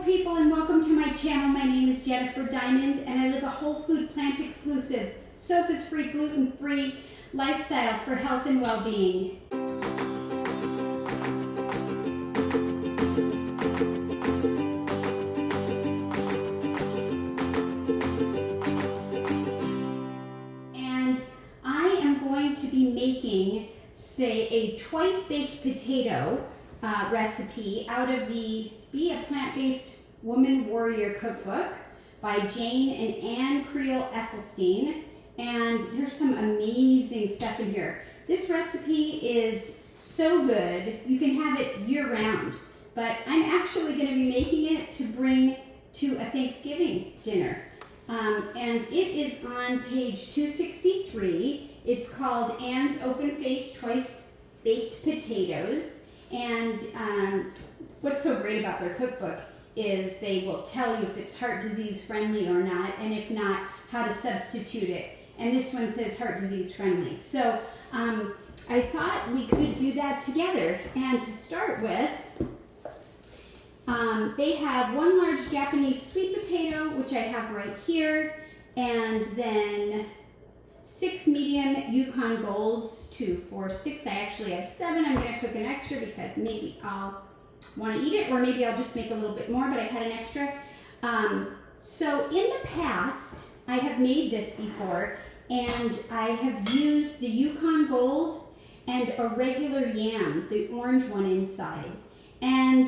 people, and welcome to my channel. My name is Jennifer Diamond, and I live a whole food, plant exclusive, surface-free, gluten-free lifestyle for health and well-being. And I am going to be making, say, a twice-baked potato recipe out of the Be a Plant-Based Woman Warrior Cookbook by Jane and Ann Creel Esselstyn. And there's some amazing stuff in here. This recipe is so good, you can have it year-round. But I'm actually going to be making it to bring to a Thanksgiving dinner. And it is on page 263. It's called Ann's Open-Faced Twice-Baked Potatoes. And what's so great about their cookbook is they will tell you if it's heart disease friendly or not, and if not, how to substitute it. And this one says heart disease friendly. So I thought we could do that together. And to start with, they have one large Japanese sweet potato, which I have right here, and then 6 medium Yukon Golds, 2, 4, 6. I actually have 7. I'm going to cook an extra because maybe I'll want to eat it, or maybe I'll just make a little bit more, but I had an extra. So in the past, I have made this before, and I have used the Yukon Gold and a regular yam, the orange one inside. And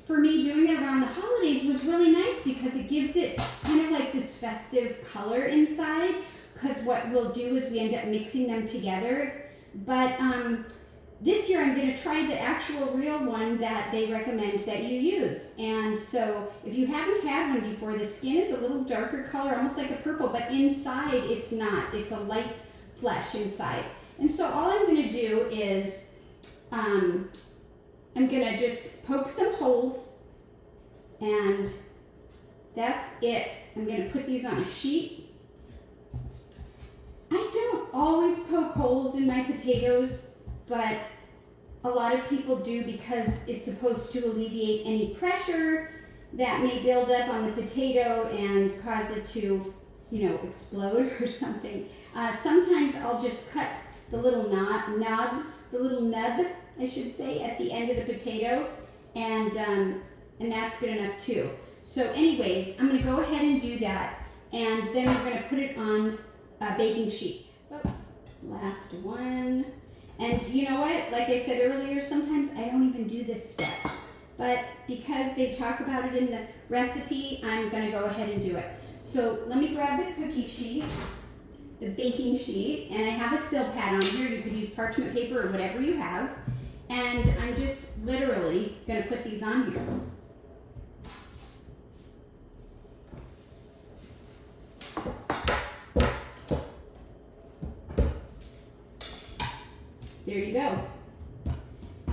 for me, doing it around the holidays was really nice because it gives it kind of like this festive color inside. Because what we'll do is we end up mixing them together. But this year I'm going to try the actual real one that they recommend that you use. And so if you haven't had one before, the skin is a little darker color, almost like a purple, but inside it's not. It's a light flesh inside. And so all I'm going to do is I'm going to just poke some holes, and that's it. I'm going to put these on a sheet. I don't always poke holes in my potatoes, but a lot of people do because it's supposed to alleviate any pressure that may build up on the potato and cause it to, explode or something. Sometimes I'll just cut the little knobs, the little nub, I should say, at the end of the potato, and that's good enough too. So anyways, I'm going to go ahead and do that, and then we're going to put it on a baking sheet. Oh, last one. And you know what? Like I said earlier, sometimes I don't even do this step. But because they talk about it in the recipe, I'm going to go ahead and do it. So let me grab the cookie sheet, the baking sheet, and I have a sil pad on here. You could use parchment paper or whatever you have. And I'm just literally going to put these on here. There you go.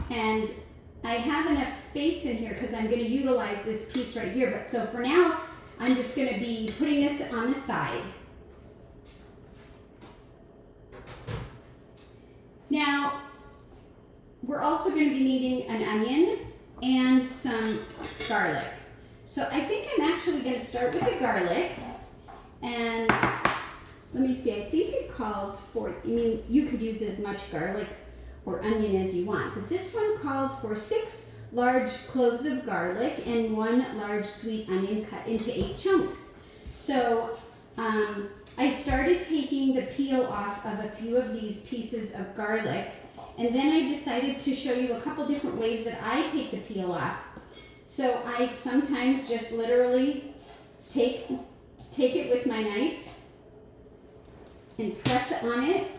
And I have enough space in here because I'm going to utilize this piece right here. But so for now, I'm just going to be putting this on the side. Now, we're also going to be needing an onion and some garlic. So I think I'm actually going to start with the garlic. And let me see, I think it calls for, you could use as much garlic or onion as you want, but this one calls for 6 large cloves of garlic and 1 large sweet onion cut into 8 chunks. So I started taking the peel off of a few of these pieces of garlic, and then I decided to show you a couple different ways that I take the peel off. So I sometimes just literally take it with my knife and press it on it.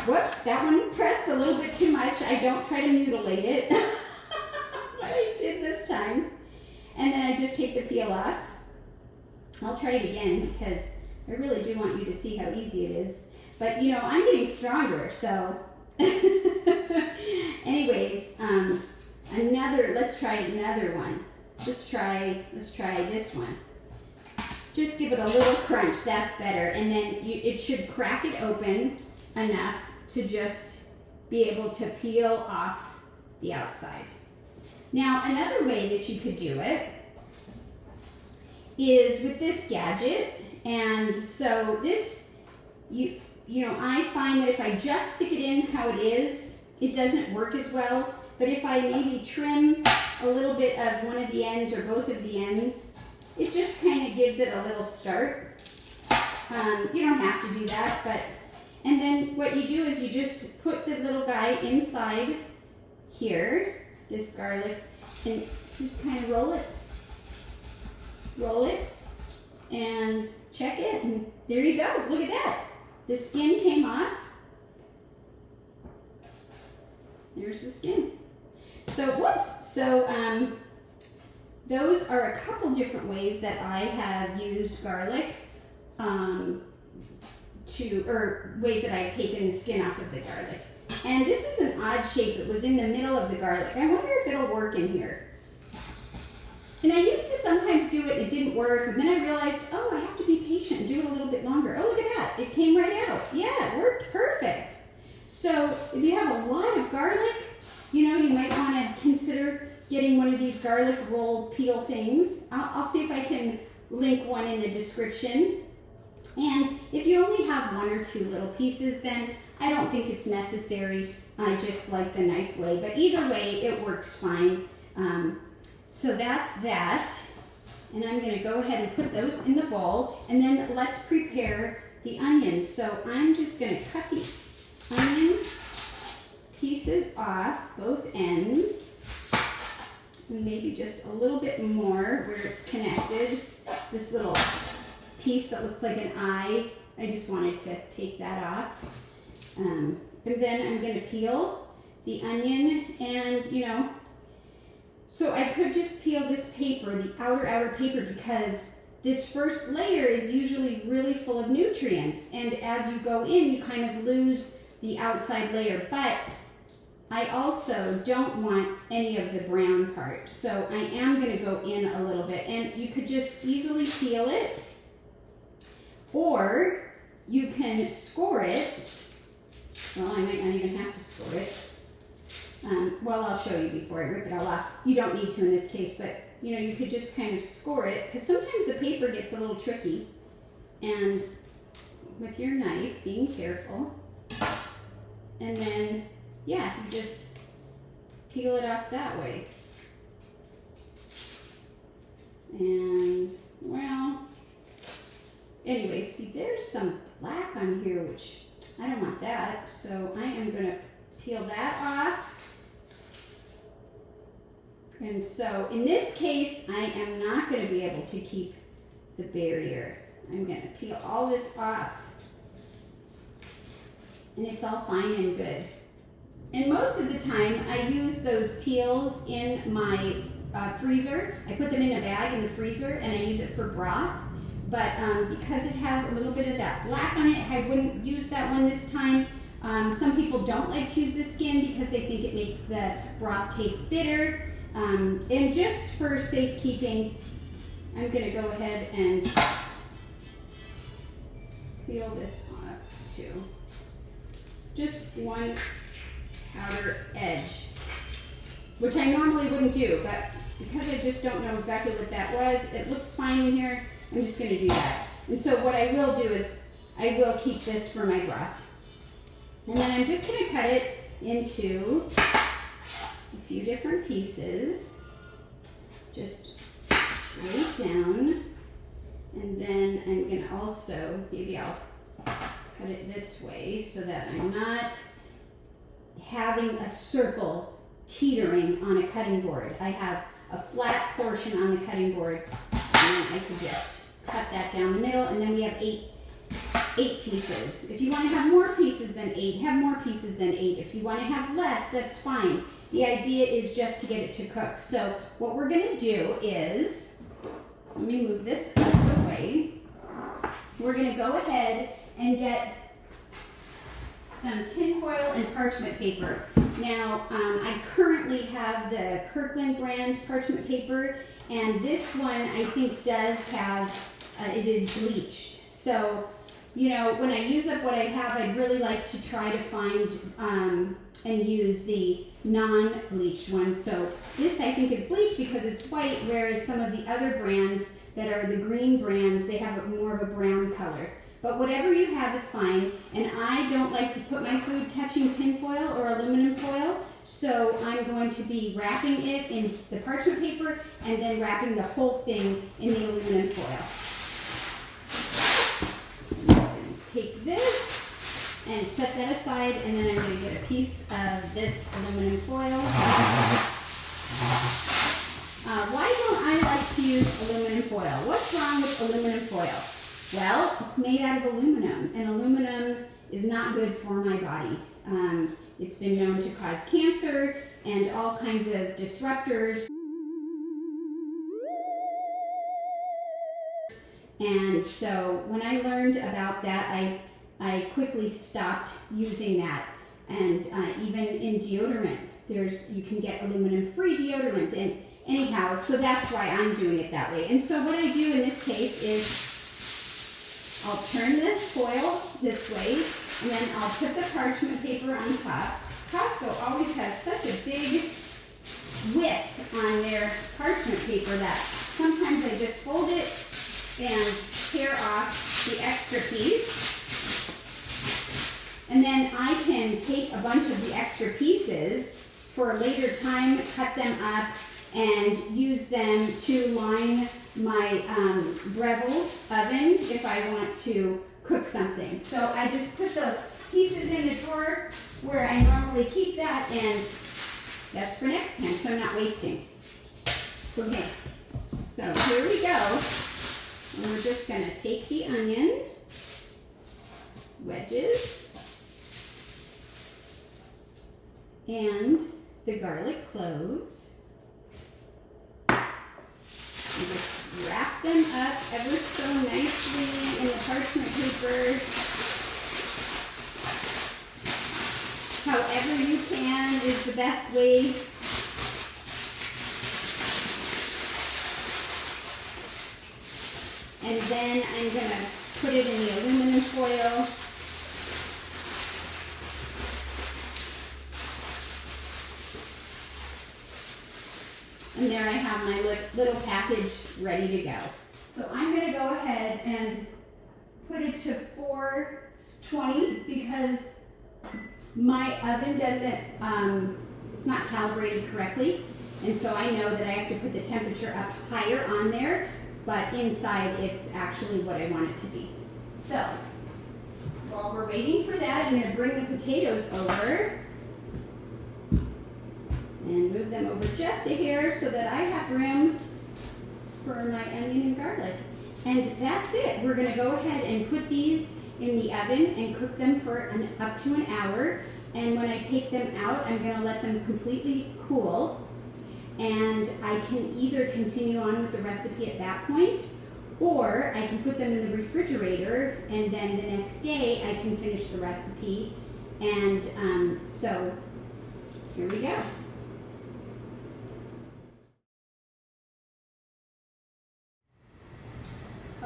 Whoops, that one pressed a little bit too much. I don't try to mutilate it. What I did this time. And then I just take the peel off. I'll try it again because I really do want you to see how easy it is. But I'm getting stronger, so. Anyways, let's try another one. Let's try this one. Just give it a little crunch, that's better. And then it should crack it open enough to just be able to peel off the outside. Now, another way that you could do it is with this gadget. And so this, you know, I find that if I just stick it in how it is, it doesn't work as well. But if I maybe trim a little bit of one of the ends or both of the ends, it just kind of gives it a little start. You don't have to do that, but, and then what you do is you just put the little guy inside here, this garlic, and just kind of roll it, and check it, and there you go. Look at that. The skin came off. There's the skin. So, whoops. So, those are a couple different ways that I have used garlic, or ways that I've taken the skin off of the garlic. And this is an odd shape. It was in the middle of the garlic. I wonder if it'll work in here. And I used to sometimes do it, it didn't work, and then I realized, oh, I have to be patient and do it a little bit longer. Oh, look at that. It came right out. Yeah, it worked perfect. So if you have a lot of garlic, you know, you might want to consider getting one of these garlic roll peel things. I'll see if I can link one in the description. And if you only have one or two little pieces, then I don't think it's necessary. I just like the knife way. But either way, it works fine. So that's that. And I'm going to go ahead and put those in the bowl. And then let's prepare the onions. So I'm just going to cut the onion pieces off, both ends. And maybe just a little bit more where it's connected. This little piece that looks like an eye, I just wanted to take that off. And then I'm going to peel the onion, and you know, so I could just peel this paper, the outer paper, because this first layer is usually really full of nutrients, and as you go in, you kind of lose the outside layer. But I also don't want any of the brown part, so I am going to go in a little bit, and you could just easily peel it, or you can score it. Well, I might not even have to score it. Well, I'll show you before I rip it all off. You don't need to in this case, but you know, you could just kind of score it, because sometimes the paper gets a little tricky. And with your knife, being careful, and then, yeah, you just peel it off that way. And, well, anyway, see, there's some black on here, which I don't want that, so I am going to peel that off. And so in this case, I am not going to be able to keep the barrier. I'm going to peel all this off, and it's all fine and good. And most of the time, I use those peels in my freezer. I put them in a bag in the freezer, and I use it for broth. But because it has a little bit of that black on it, I wouldn't use that one this time. Some people don't like to use the skin because they think it makes the broth taste bitter. And just for safekeeping, I'm going to go ahead and peel this off too. Just one outer edge, which I normally wouldn't do, but because I just don't know exactly what that was, it looks fine in here, I'm just going to do that. And so what I will do is I will keep this for my broth. And then I'm just going to cut it into a few different pieces, just straight down. And then I'm going to also, maybe I'll cut it this way so that I'm not having a circle teetering on a cutting board. I have a flat portion on the cutting board, and then I could just cut that down the middle, and then we have eight pieces. If you want to have more pieces than 8, have more pieces than 8. If you want to have less, that's fine. The idea is just to get it to cook. So what we're going to do is, let me move this out of the way. We're going to go ahead and get some tin foil and parchment paper. Now, I currently have the Kirkland brand parchment paper, and this one I think does have, it is bleached. So, you know, when I use up what I have, I'd really like to try to find and use the non-bleached one. So this I think is bleached because it's white, whereas some of the other brands that are the green brands, they have more of a brown color. But whatever you have is fine, and I don't like to put my food touching tin foil or aluminum foil, so I'm going to be wrapping it in the parchment paper and then wrapping the whole thing in the aluminum foil. I'm just going to take this and set that aside, and then I'm going to get a piece of this aluminum foil. Why don't I like to use aluminum foil? What's wrong with aluminum foil? Well, it's made out of aluminum, and aluminum is not good for my body. It's been known to cause cancer and all kinds of disruptors. And so when I learned about that, I quickly stopped using that. And even in deodorant, you can get aluminum-free deodorant. And anyhow, so that's why I'm doing it that way. And so what I do in this case is I'll turn this foil this way, and then I'll put the parchment paper on top. Costco always has such a big width on their parchment paper that sometimes I just fold it and tear off the extra piece. And then I can take a bunch of the extra pieces for a later time, cut them up, and use them to line my Breville oven if I want to cook something. So I just put the pieces in the drawer where I normally keep that, and that's for next time, so I'm not wasting. Okay, so here we go. And we're just gonna take the onion wedges and the garlic cloves. And just wrap them up ever so nicely in the parchment paper. However you can is the best way. And then I'm going to put it in the aluminum foil. And there I have my little package ready to go. So I'm going to go ahead and put it to 420 because my oven doesn't, it's not calibrated correctly. And so I know that I have to put the temperature up higher on there, but inside it's actually what I want it to be. So while we're waiting for that, I'm going to bring the potatoes over and move them over just a hair so that I have room for my onion and garlic. And that's it. We're going to go ahead and put these in the oven and cook them for up to an hour. And when I take them out, I'm going to let them completely cool. And I can either continue on with the recipe at that point, or I can put them in the refrigerator, and then the next day I can finish the recipe. And so here we go.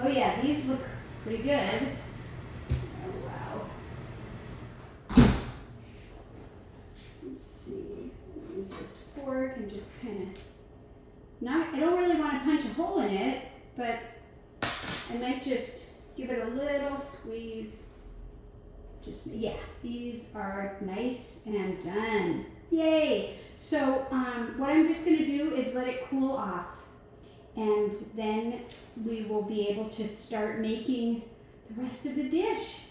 Oh yeah, these look pretty good. Oh wow. Let's see. Use this fork and just kind of I don't really want to punch a hole in it, but I might just give it a little squeeze. Yeah, these are nice and done. Yay! So what I'm just going to do is let it cool off. And then we will be able to start making the rest of the dish.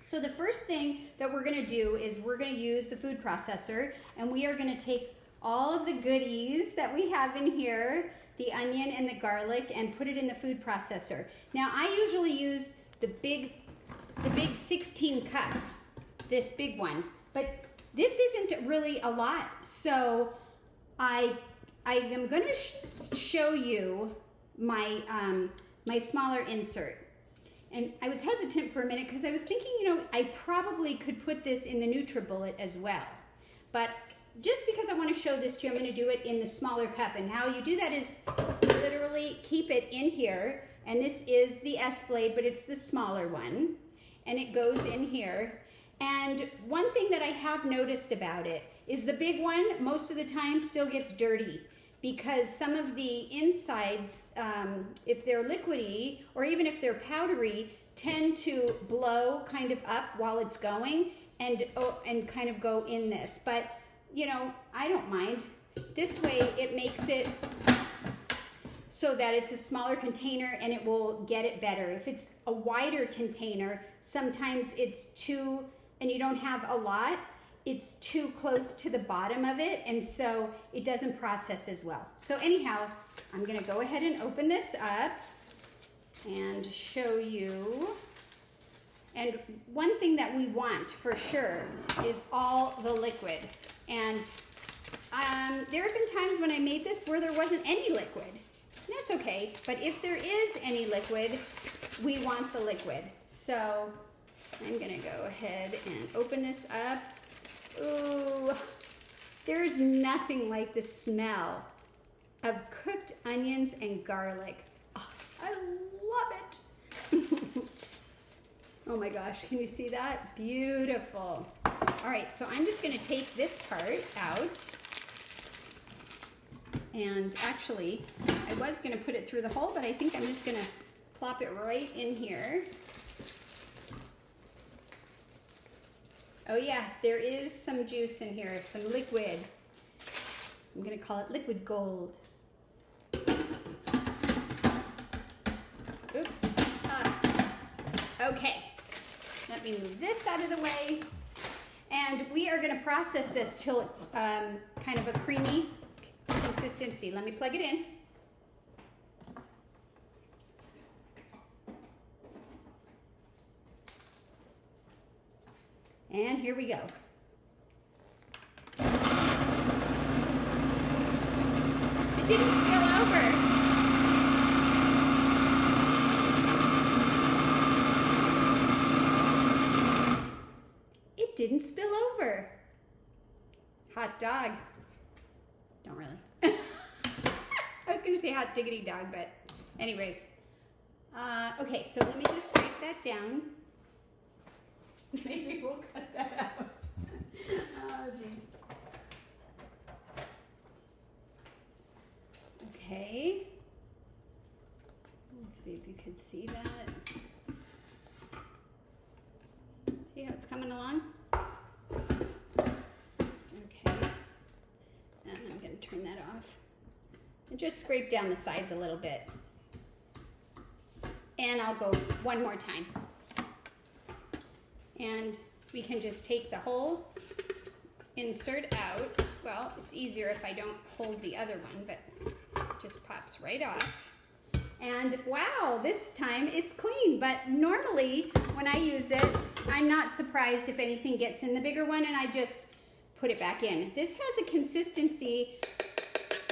So the first thing that we're going to do is we're going to use the food processor, and we are going to take all of the goodies that we have in here, the onion and the garlic, and put it in the food processor. Now I usually use the big 16 cup, this big one, but this isn't really a lot. So I am going to show you my my smaller insert. And I was hesitant for a minute because I was thinking, I probably could put this in the NutriBullet as well. But just because I want to show this to you, I'm going to do it in the smaller cup. And how you do that is literally keep it in here. And this is the S blade, but it's the smaller one. And it goes in here. And one thing that I have noticed about it is the big one most of the time still gets dirty because some of the insides, if they're liquidy or even if they're powdery, tend to blow kind of up while it's going and kind of go in this. But, you know, I don't mind. This way it makes it so that it's a smaller container and it will get it better. If it's a wider container, sometimes it's too, and you don't have a lot, it's too close to the bottom of it, and so it doesn't process as well. So anyhow, I'm gonna go ahead and open this up and show you. And one thing that we want for sure is all the liquid. And there have been times when I made this where there wasn't any liquid. That's okay, but if there is any liquid, we want the liquid. So I'm gonna go ahead and open this up. Ooh, there's nothing like the smell of cooked onions and garlic. Oh, I love it. Oh my gosh, can you see that? Beautiful. All right, so I'm just gonna take this part out. And actually, I was gonna put it through the hole, but I think I'm just gonna plop it right in here. Oh yeah, there is some juice in here, some liquid. I'm gonna call it liquid gold. Oops. Okay, let me move this out of the way. And we are gonna process this till kind of a creamy consistency. Let me plug it in. And here we go. It didn't spill over. It didn't spill over. Hot dog. Don't really. I was gonna say hot diggity dog, but anyways. Okay, so let me just scrape that down. Maybe we'll cut that out. Oh, geez. Okay. Let's see if you can see that. See how it's coming along? Okay. And I'm going to turn that off. And just scrape down the sides a little bit. And I'll go one more time. And we can just take the whole insert out. Well, it's easier if I don't hold the other one, but it just pops right off. And wow, this time it's clean. But normally when I use it, I'm not surprised if anything gets in the bigger one, and I just put it back in. This has a consistency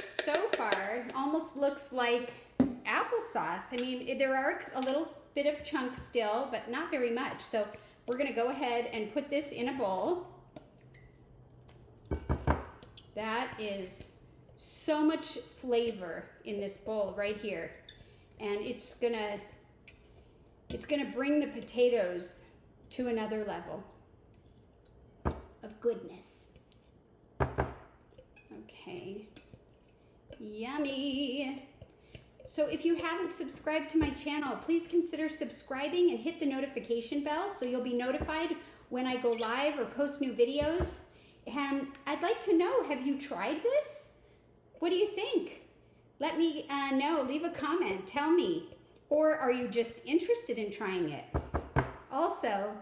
so far, almost looks like applesauce. I mean, there are a little bit of chunks still, but not very much. So we're gonna go ahead and put this in a bowl. That is so much flavor in this bowl right here. And it's gonna bring the potatoes to another level of goodness. Okay, yummy. So if you haven't subscribed to my channel, please consider subscribing and hit the notification bell so you'll be notified when I go live or post new videos. I'd like to know, have you tried this? What do you think? Let me know, leave a comment, tell me. Or are you just interested in trying it? Also,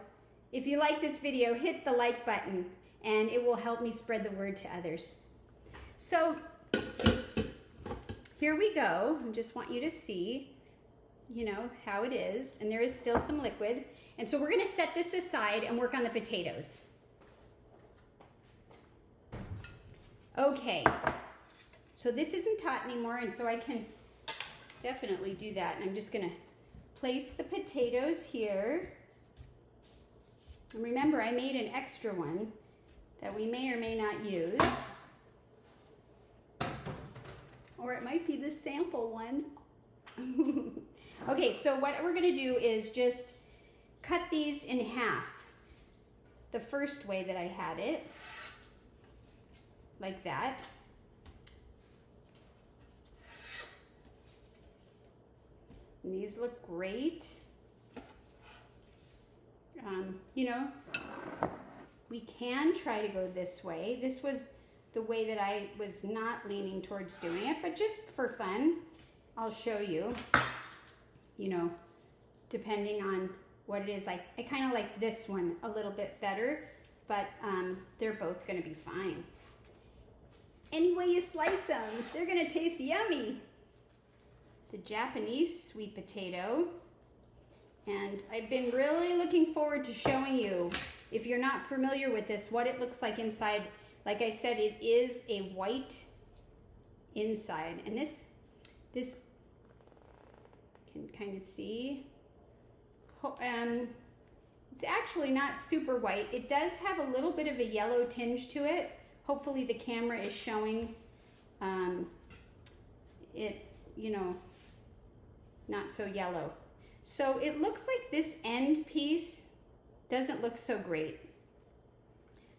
if you like this video, hit the like button and it will help me spread the word to others. So here we go. I just want you to see, you know, how it is. And there is still some liquid. And so we're gonna set this aside and work on the potatoes. Okay, so this isn't hot anymore, and so I can definitely do that. And I'm just gonna place the potatoes here. And remember, I made an extra one that we may or may not use. Or it might be the sample one. Okay, so what we're gonna do is just cut these in half. the first way that I had it, like that. And these look great. You know, we can try to go this way. This was the way that I was not leaning towards doing it, but just for fun, I'll show you, you know, depending on what it is. I kind of like this one a little bit better, but they're both going to be fine. Any way you slice them, they're going to taste yummy. The Japanese sweet potato. And I've been really looking forward to showing you, if you're not familiar with this, what it looks like inside. Like I said, it is a white inside. And this can kind of see. It's actually not super white. It does have a little bit of a yellow tinge to it. Hopefully the camera is showing it, you know, not so yellow. So it looks like this end piece doesn't look so great.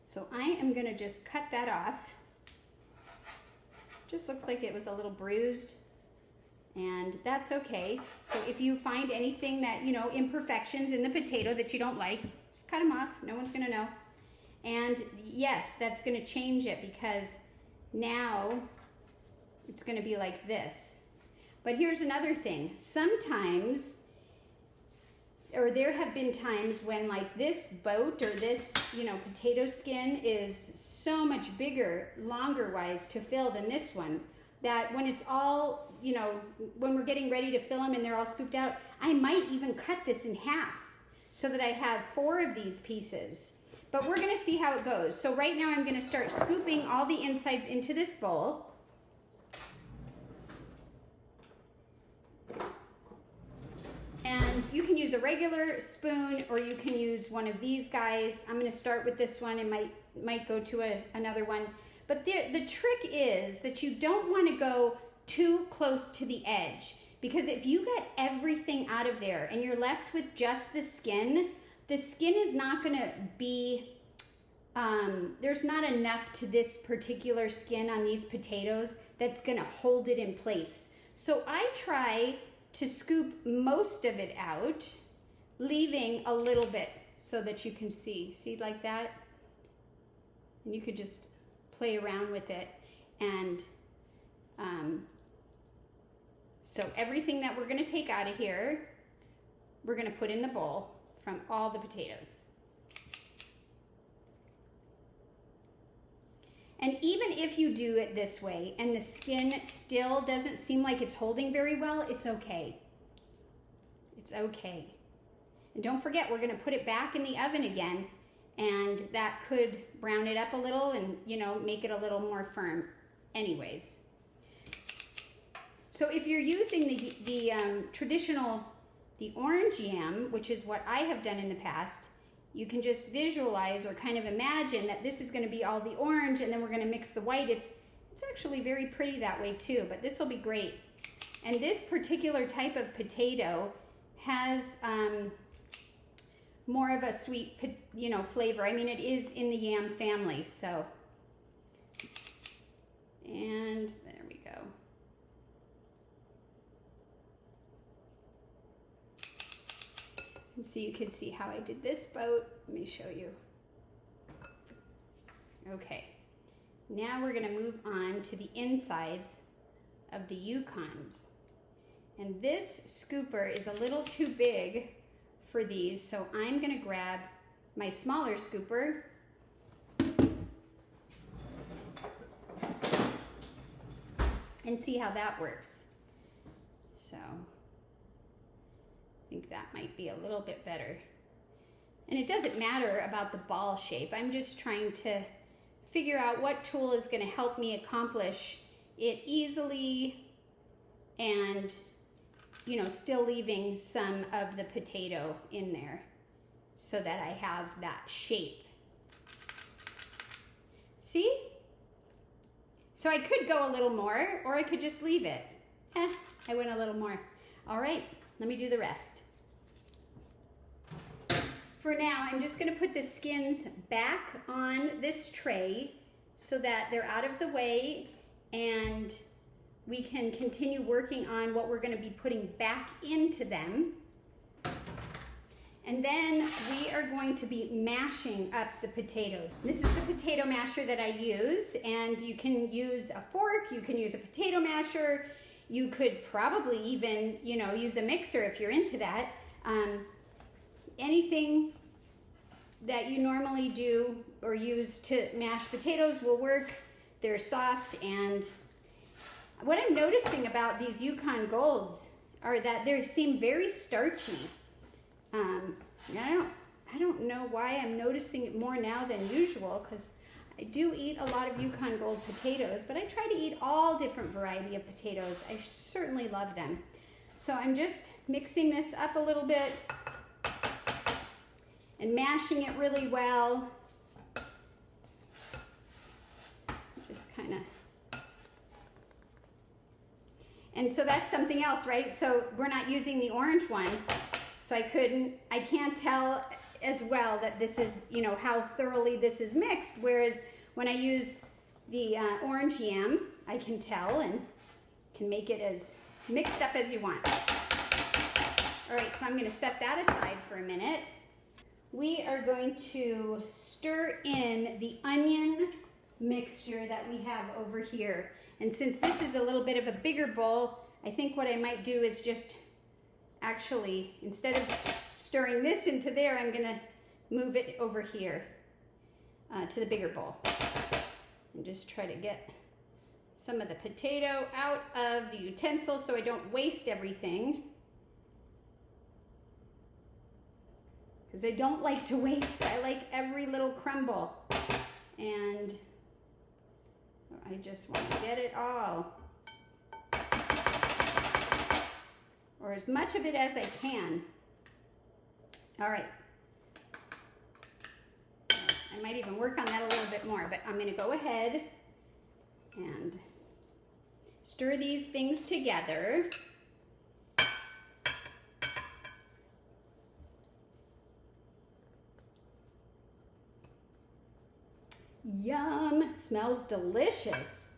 So I am going to just cut that off. Just looks like it was a little bruised, and that's okay. So if you find anything that, you know, imperfections in the potato that you don't like, just cut them off. No one's going to know. And yes, that's going to change it, because now it's going to be like this. But here's another thing. Sometimes, or there have been times when, like, this boat or this, you know, potato skin is so much bigger, longer wise to fill than this one, that when it's all, you know, when we're getting ready to fill them and they're all scooped out, I might even cut this in half so that I have 4 of these pieces. But we're going to see how it goes. So right now I'm going to start scooping all the insides into this bowl. And you can use a regular spoon, or you can use one of these guys. I'm going to start with this one and might go to another one. But the trick is that you don't want to go too close to the edge, because if you get everything out of there and you're left with just the skin is not going to be, there's not enough to this particular skin on these potatoes that's going to hold it in place. So I try to scoop most of it out, leaving a little bit so that you can see like that. And you could just play around with it. And so everything that we're going to take out of here, we're going to put in the bowl from all the potatoes. And even if you do it this way and the skin still doesn't seem like it's holding very well, it's okay. It's okay. And don't forget, we're going to put it back in the oven again, and that could brown it up a little and, you know, make it a little more firm anyways. So if you're using the traditional, the orange yam, which is what I have done in the past, you can just visualize or kind of imagine that this is going to be all the orange, and then we're going to mix the white. It's actually very pretty that way too, but this will be great. And this particular type of potato has more of a sweet, you know, flavor. I mean, it is in the yam family, so. And there we go. And so you can see how I did this boat. Let me show you. Okay, now we're gonna move on to the insides of the Yukons. And this scooper is a little too big for these, so I'm gonna grab my smaller scooper and see how that works. So I think that might be a little bit better. And it doesn't matter about the ball shape. I'm just trying to figure out what tool is going to help me accomplish it easily and, you know, still leaving some of the potato in there so that I have that shape. See? So I could go a little more, or I could just leave it. I went a little more. All right, let me do the rest. For now, I'm just going to put the skins back on this tray so that they're out of the way and we can continue working on what we're going to be putting back into them. And then we are going to be mashing up the potatoes. This is the potato masher that I use, and you can use a fork, you can use a potato masher, you could probably even, you know, use a mixer if you're into that. Anything that you normally do or use to mash potatoes will work. They're soft, and what I'm noticing about these Yukon Golds are that they seem very starchy. I don't know why I'm noticing it more now than usual, because I do eat a lot of Yukon Gold potatoes, but I try to eat all different variety of potatoes. I certainly love them. So I'm just mixing this up a little bit and mashing it really well. Just kind of. And so that's something else, right? So we're not using the orange one. So I can't tell as well that this is, you know, how thoroughly this is mixed. Whereas when I use the orange yam, I can tell and can make it as mixed up as you want. All right, so I'm going to set that aside for a minute. We are going to stir in the onion mixture that we have over here. And since this is a little bit of a bigger bowl, I think what I might do is just actually, instead of stirring this into there, I'm gonna move it over here to the bigger bowl and just try to get some of the potato out of the utensil so I don't waste everything, because I don't like to waste. I like every little crumble, and I just want to get it all, or as much of it as I can. All right. I might even work on that a little bit more, but I'm going to go ahead and stir these things together. Yum, smells delicious.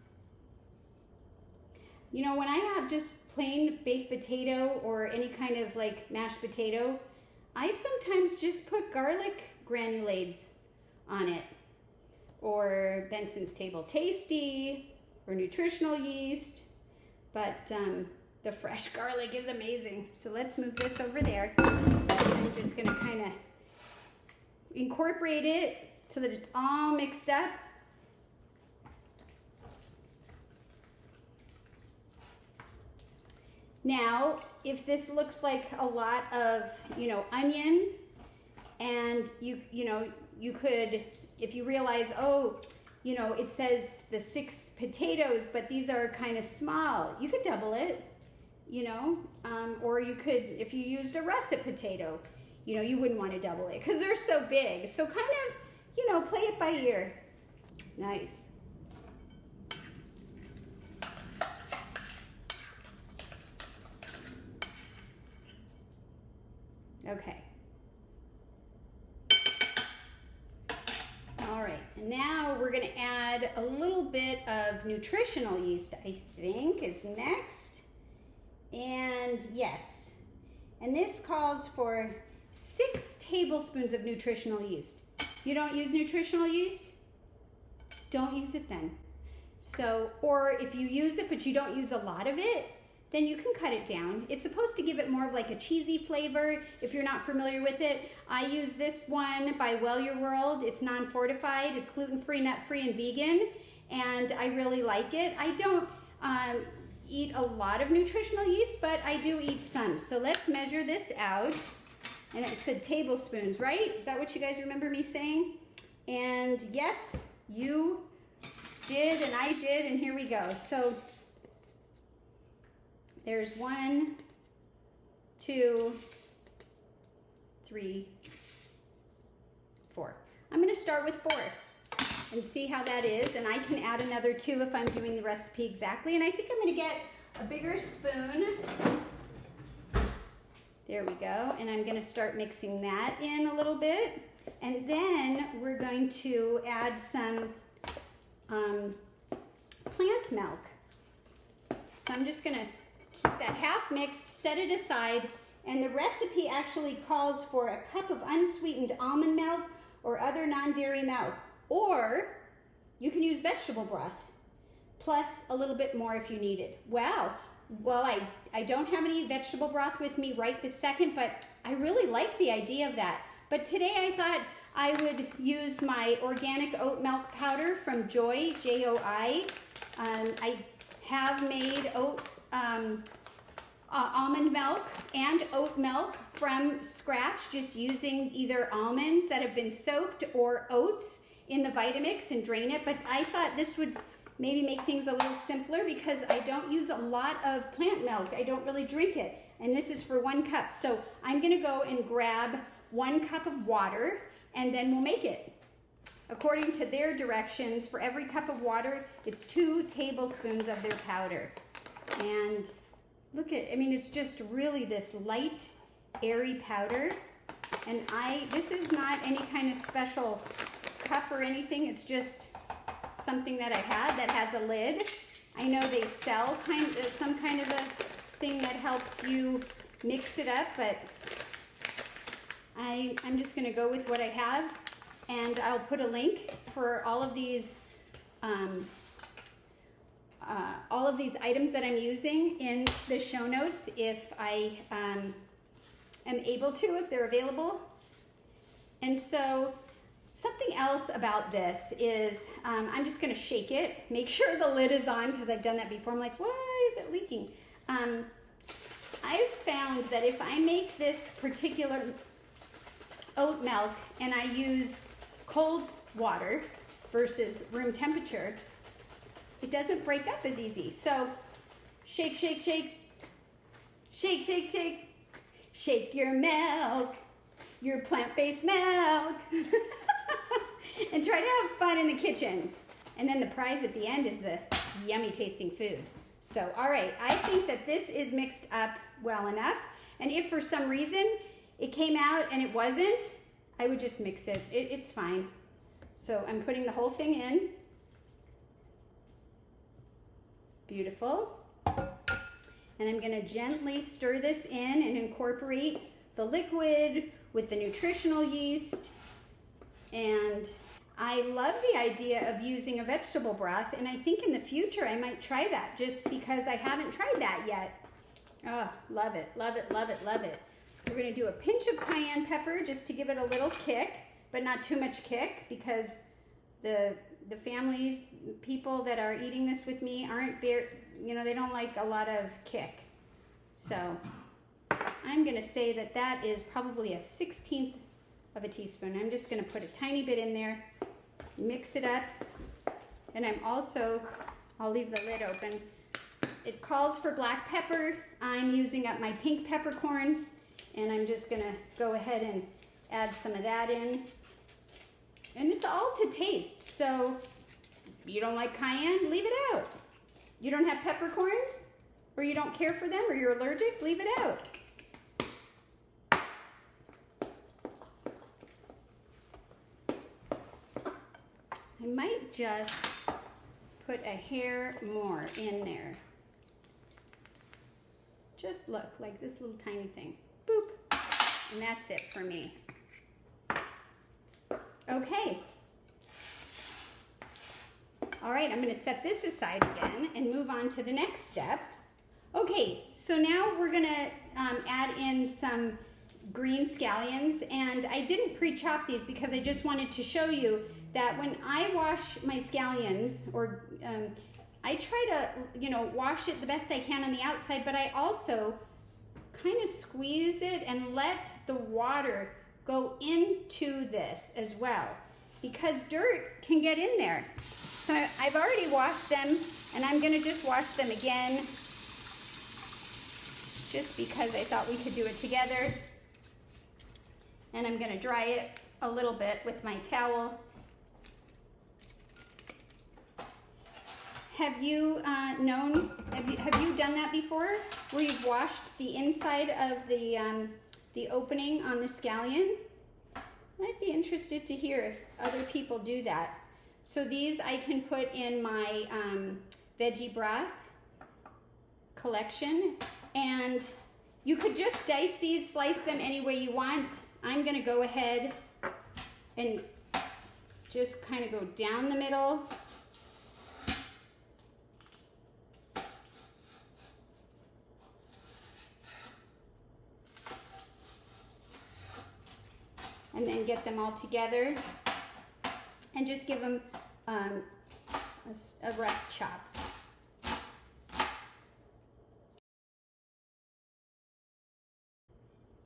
You know, when I have just plain baked potato or any kind of like mashed potato, I sometimes just put garlic granulates on it, or Benson's Table Tasty, or nutritional yeast, but the fresh garlic is amazing. So let's move this over there. I'm just gonna kind of incorporate it so that it's all mixed up. Now, if this looks like a lot of, you know, onion, and you could, if you realize, oh, you know, it says the 6 potatoes, but these are kind of small, you could double it, you know, or you could, if you used a russet potato, you know, you wouldn't want to double it because they're so big. So kind of, you know, play it by ear. Nice. Okay. All right, and now we're gonna add a little bit of nutritional yeast, I think is next. And yes, and this calls for 6 tablespoons of nutritional yeast. You don't use nutritional yeast? Don't use it then. So, or if you use it but you don't use a lot of it, then you can cut it down. It's supposed to give it more of like a cheesy flavor. If you're not familiar with it, I use this one by Well Your World. It's non-fortified, it's gluten-free, nut-free, and vegan, and I really like it. I don't eat a lot of nutritional yeast, but I do eat some. So let's measure this out. And it said tablespoons, right? Is that what you guys remember me saying? And yes, you did, and I did, and here we go. So there's 1, 2, 3, 4. I'm going to start with 4 and see how that is, and I can add another 2 if I'm doing the recipe exactly. And I think I'm going to get a bigger spoon There we go. And I'm gonna start mixing that in a little bit. And then we're going to add some plant milk. So I'm just gonna keep that half mixed, set it aside, and the recipe actually calls for a cup of unsweetened almond milk or other non-dairy milk, or you can use vegetable broth, plus a little bit more if you need it. Wow, well, I don't have any vegetable broth with me right this second, but I really like the idea of that. But today I thought I would use my organic oat milk powder from Joy, J-O-I. I have made almond milk and oat milk from scratch, just using either almonds that have been soaked or oats in the Vitamix and drain it. But I thought this would maybe make things a little simpler because I don't use a lot of plant milk. I don't really drink it. And this is for 1 cup. So I'm gonna go and grab 1 cup of water and then we'll make it. According to their directions, for every cup of water, it's 2 tablespoons of their powder. And look at, I mean, it's just really this light, airy powder. And this is not any kind of special cup or anything. It's just something that I had that has a lid. I know they sell some kind of a thing that helps you mix it up, but I'm just gonna go with what I have, and I'll put a link for all of these items that I'm using in the show notes if I am able to, if they're available. And so something else about this is I'm just gonna shake it, make sure the lid is on because I've done that before. I'm like, why is it leaking? I've found that if I make this particular oat milk and I use cold water versus room temperature, it doesn't break up as easy. So shake, shake, shake, shake, shake, shake, shake your milk, your plant-based milk, and try to have fun in the kitchen. And then the prize at the end is the yummy tasting food. So, all right, I think that this is mixed up well enough. And if for some reason it came out and it wasn't, I would just mix it. It's fine. So I'm putting the whole thing in. Beautiful. And I'm gonna gently stir this in and incorporate the liquid with the nutritional yeast. And I love the idea of using a vegetable broth, and I think in the future I might try that just because I haven't tried that yet. Oh, love it, love it, love it, love it. We're gonna do a pinch of cayenne pepper just to give it a little kick, but not too much kick because the families, people that are eating this with me aren't they don't like a lot of kick. So I'm gonna say that that is probably a 1/16 of a teaspoon. I'm just gonna put a tiny bit in there, mix it up, and I'll leave the lid open. It calls for black pepper. I'm using up my pink peppercorns, and I'm just gonna go ahead and add some of that in. And it's all to taste, so you don't like cayenne, leave it out. You don't have peppercorns, or you don't care for them, or you're allergic, leave it out. I might just put a hair more in there. Just look, like this little tiny thing. Boop. And that's it for me. Okay. All right, I'm gonna set this aside again and move on to the next step. Okay, so now we're gonna add in some green scallions, and I didn't pre-chop these because I just wanted to show you that when I wash my scallions, or I try to, wash it the best I can on the outside, but I also kind of squeeze it and let the water go into this as well, because dirt can get in there. So I've already washed them, and I'm gonna just wash them again, just because I thought we could do it together. And I'm gonna dry it a little bit with my towel. have you have you done that before, where you've washed the inside of the opening on the scallion? I'd be interested to hear if other people do that. So these I can put in my veggie broth collection, and you could just dice these, slice them any way you want. I'm gonna go ahead and just kind of go down the middle. And then get them all together and just give them a rough chop.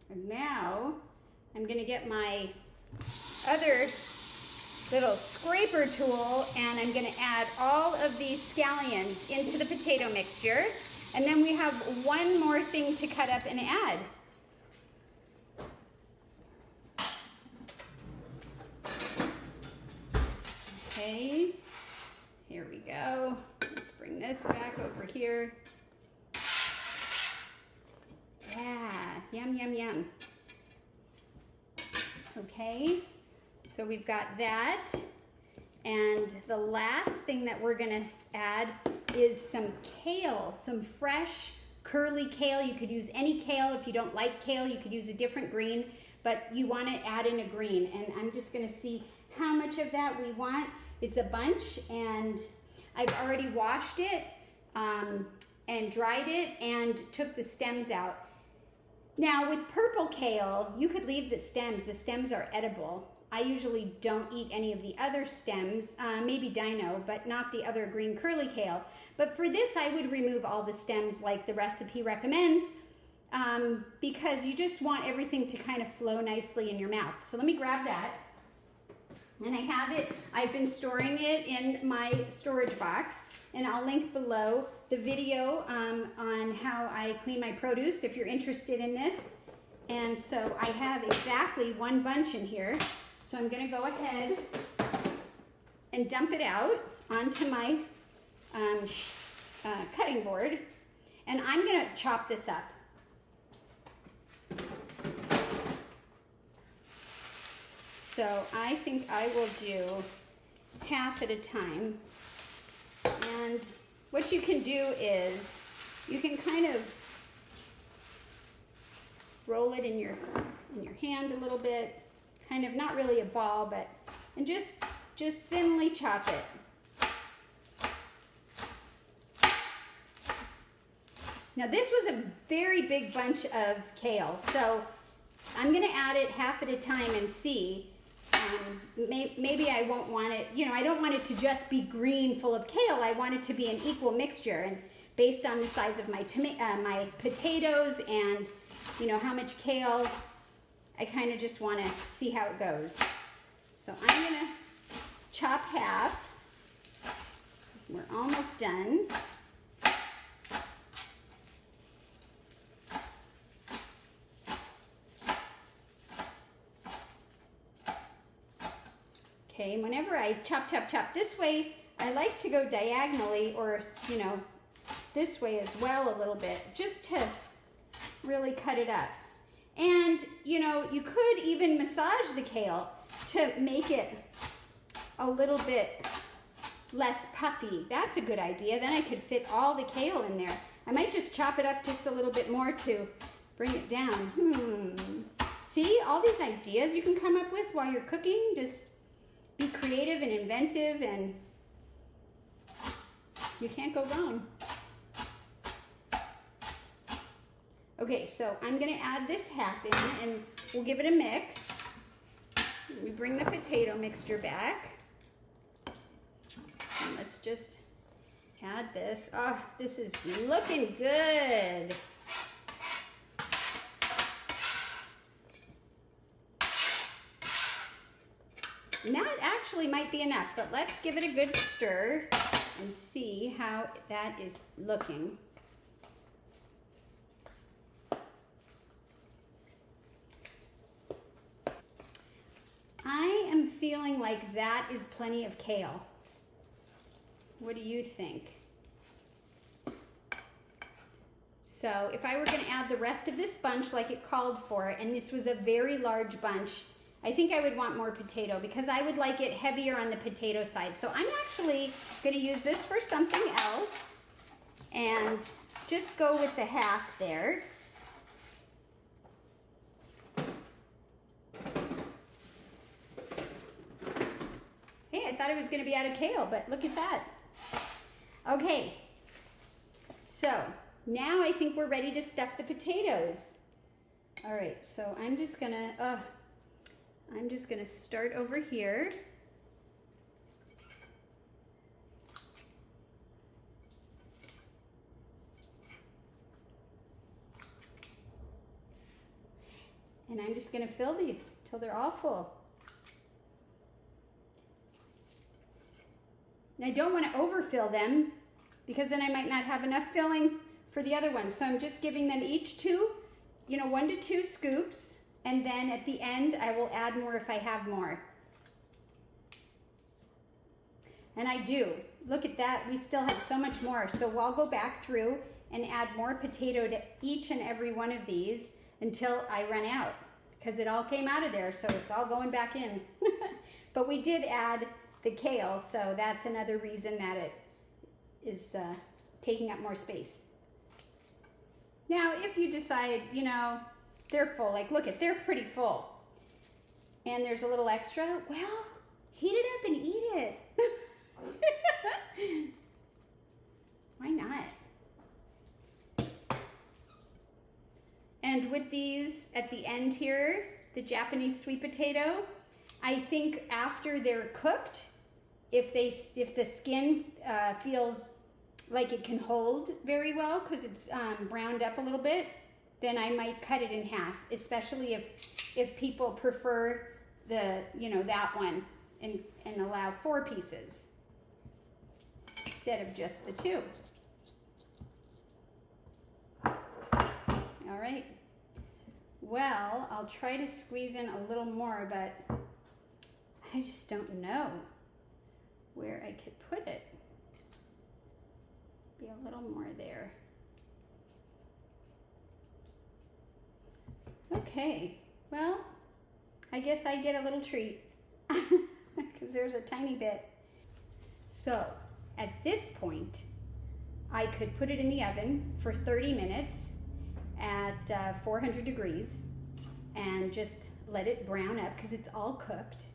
And now I'm gonna get my other little scraper tool, and I'm gonna add all of these scallions into the potato mixture. And then we have one more thing to cut up and add. Okay, here we go. Let's bring this back over here. Yeah, yum, yum, yum. Okay, so we've got that. And the last thing that we're gonna add is some kale, some fresh curly kale. You could use any kale. If you don't like kale, you could use a different green, but you wanna add in a green. And I'm just gonna see how much of that we want. It's a bunch, and I've already washed it and dried it and took the stems out. Now with purple kale, you could leave the stems. The stems are edible. I usually don't eat any of the other stems, maybe dino, but not the other green curly kale. But for this, I would remove all the stems like the recipe recommends, because you just want everything to kind of flow nicely in your mouth. So let me grab that. And I have it, I've been storing it in my storage box, and I'll link below the video on how I clean my produce if you're interested in this. And so I have exactly one bunch in here. So I'm gonna go ahead and dump it out onto my cutting board, and I'm gonna chop this up. So I think I will do half at a time. And what you can do is you can kind of roll it in your hand a little bit, kind of not really a ball, but and just thinly chop it. Now this was a very big bunch of kale, so I'm gonna add it half at a time and see. Maybe I won't want it, you know, I don't want it to just be green full of kale. I want it to be an equal mixture, and based on the size of my my potatoes and, you know, how much kale, I kind of just want to see how it goes. So I'm gonna chop half. We're almost done. Okay, and whenever I chop this way, I like to go diagonally, or, you know, this way as well a little bit, just to really cut it up. And, you know, you could even massage the kale to make it a little bit less puffy. That's a good idea. Then I could fit all the kale in there. I might just chop it up just a little bit more to bring it down. See, all these ideas you can come up with while you're cooking. Just be creative and inventive, and you can't go wrong. Okay, so I'm gonna add this half in, and we'll give it a mix. We bring the potato mixture back. And let's just add this. Oh, this is looking good. And that actually might be enough, but let's give it a good stir and see how that is looking. I am feeling like that is plenty of kale. What do you think? So if I were going to add the rest of this bunch like it called for, and this was a very large bunch, I think I would want more potato because I would like it heavier on the potato side. So I'm actually going to use this for something else and just go with the half there. Hey, I thought it was going to be out of kale, but look at that. Okay, so now I think we're ready to stuff the potatoes. All right, so I'm just gonna start over here. And I'm just gonna fill these till they're all full. And I don't want to overfill them because then I might not have enough filling for the other ones. So I'm just giving them each 1 to 2 scoops, and then at the end I will add more if I have more. And I do. Look at that, we still have so much more. So I'll go back through and add more potato to each and every one of these until I run out, because it all came out of there, so it's all going back in. But we did add the kale, so that's another reason that it is taking up more space. Now, if you decide, they're full, like look they're pretty full, and there's a little extra, well, heat it up and eat it. Why not? And with these at the end here, the Japanese sweet potato, I think after they're cooked, if the skin feels like it can hold very well because it's browned up a little bit, then I might cut it in half, especially if people prefer that one and allow 4 pieces instead of just the 2. All right. Well, I'll try to squeeze in a little more, but I just don't know where I could put it. Be a little more there. Okay, well, I guess I get a little treat because there's a tiny bit. So at this point, I could put it in the oven for 30 minutes at 400 degrees and just let it brown up because it's all cooked.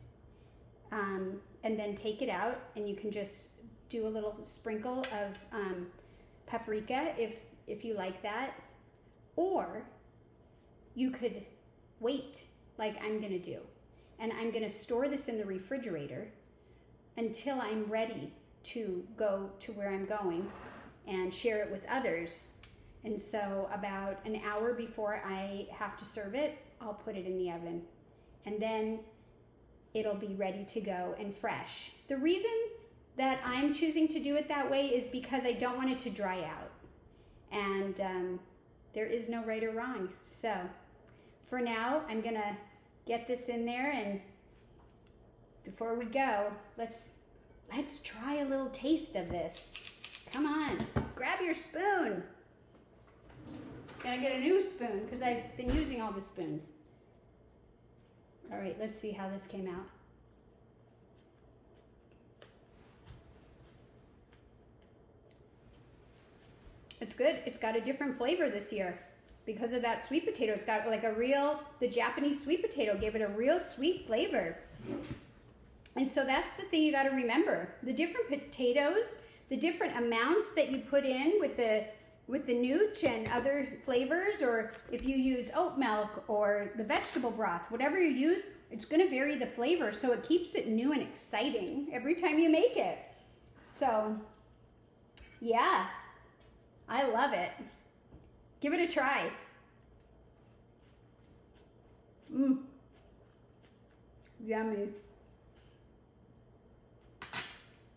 And then take it out, and you can just do a little sprinkle of paprika if you like that. Or you could wait like I'm gonna do. And I'm gonna store this in the refrigerator until I'm ready to go to where I'm going and share it with others. And so about an hour before I have to serve it, I'll put it in the oven. And then it'll be ready to go and fresh. The reason that I'm choosing to do it that way is because I don't want it to dry out. And there is no right or wrong. So for now, I'm gonna get this in there, and before we go, let's try a little taste of this. Come on, grab your spoon. Gotta get a new spoon because I've been using all the spoons. All right, let's see how this came out. It's good. It's got a different flavor this year because of that sweet potato. It's got like the Japanese sweet potato gave it a real sweet flavor. And so that's the thing you got to remember. The different potatoes, the different amounts that you put in with the nooch and other flavors, or if you use oat milk or the vegetable broth, whatever you use, it's going to vary the flavor, so it keeps it new and exciting every time you make it. So, yeah, I love it. Give it a try. Yummy.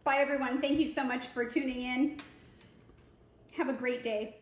Bye, everyone. Thank you so much for tuning in. Have a great day.